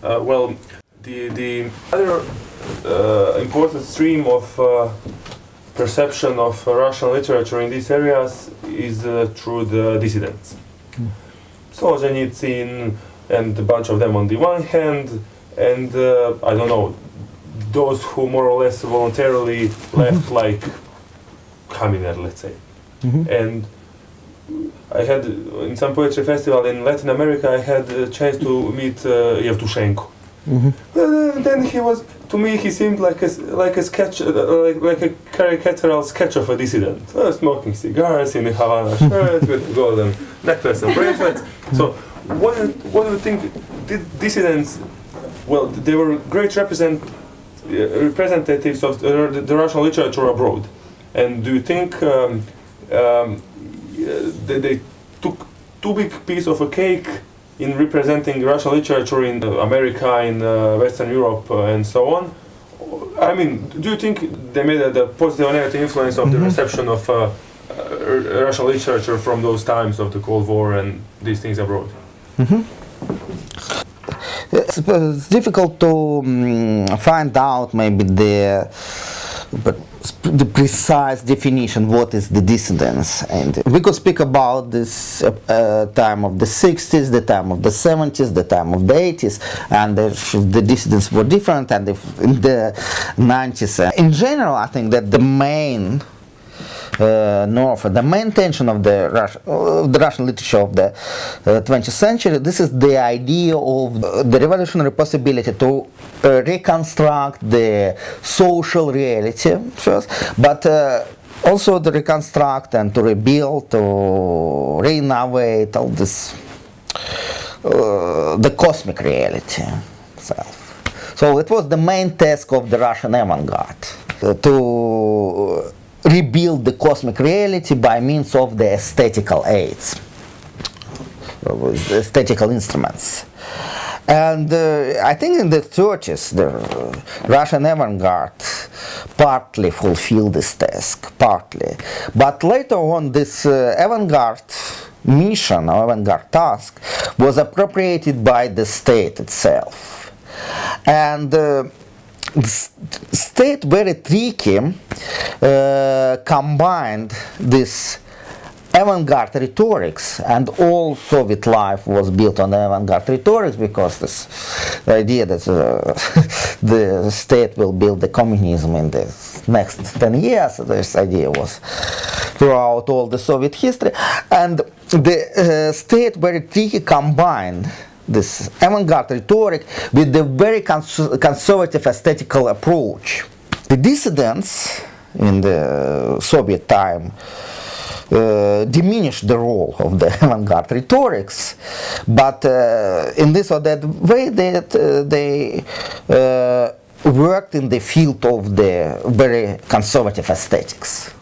Well, the other important stream of perception of Russian literature in these areas is through the dissidents. Solzhenitsyn and a bunch of them on the one hand, and I don't know, those who more or less voluntarily left, like Kaminer, let's say. And I had, in some poetry festival in Latin America, I had a chance to meet Yevtushenko. Then he was, to me, he seemed like a sketch, like a caricatural sketch of a dissident, smoking cigars in a Havana shirt with a golden necklace and bracelets. So, what do you think? Dissidents? Well, they were great representatives of the Russian literature abroad. And do you think they took too big piece of a cake in representing Russian literature in America, in Western Europe, and so on? I mean, do you think they made a positive or negative influence of the reception of Russian literature from those times of the Cold War and these things abroad? It's difficult to find out maybe the precise definition what is the dissidence, and we could speak about this time of the 60s, the time of the 70s, the time of the 80s, and the dissidents were different, and in the 90s. In general, I think that the main the main tension of the Russian literature of the 20th century, this is the idea of the revolutionary possibility to reconstruct the social reality first, but also to reconstruct and to rebuild, to renovate all this, the cosmic reality itself. So it was the main task of the Russian avant-garde, to rebuild the cosmic reality by means of the aesthetical aids, aesthetical instruments. And I think in the 30s, the Russian avant-garde partly fulfilled this task, partly. But later on, this avant-garde mission, or avant-garde task, was appropriated by the state itself. And the state, very tricky, combined this avant-garde rhetorics, and all Soviet life was built on avant-garde rhetorics, because this idea that the state will build the communism in the next 10 years, this idea was throughout all the Soviet history, and the state very tricky combined this avant-garde rhetoric with the very conservative aesthetical approach. The dissidents in the Soviet time diminished the role of the avant-garde rhetorics, but in this or that way they worked in the field of the very conservative aesthetics.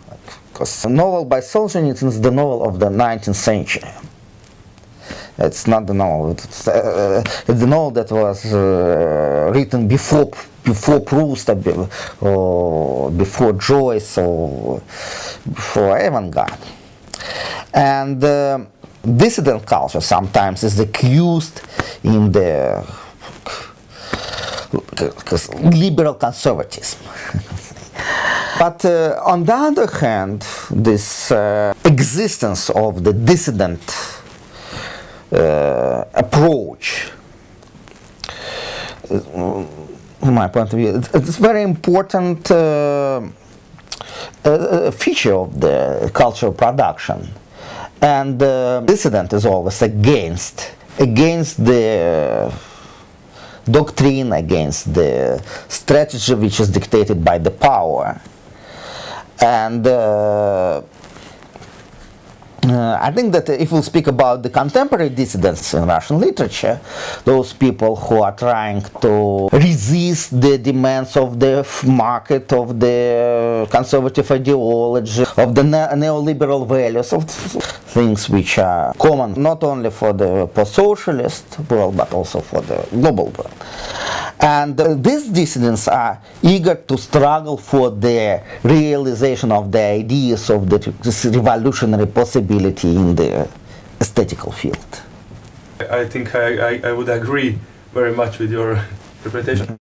Because the novel by Solzhenitsyn is the novel of the 19th century. It's not the novel. It's the novel that was written before Proust, or before Joyce, or before avant-garde. And dissident culture sometimes is accused in the liberal conservatism. But on the other hand, this existence of the dissident approach, from my point of view, it's a very important feature of the cultural production. And the dissident is always against the doctrine, against the strategy which is dictated by the power. And I think that if we'll speak about the contemporary dissidents in Russian literature, those people who are trying to resist the demands of the market, of the conservative ideology, of the neoliberal values, of things which are common not only for the post-socialist world but also for the global world. And these dissidents are eager to struggle for the realization of the ideas of this revolutionary possibility in the aesthetical field. I think I would agree very much with your interpretation.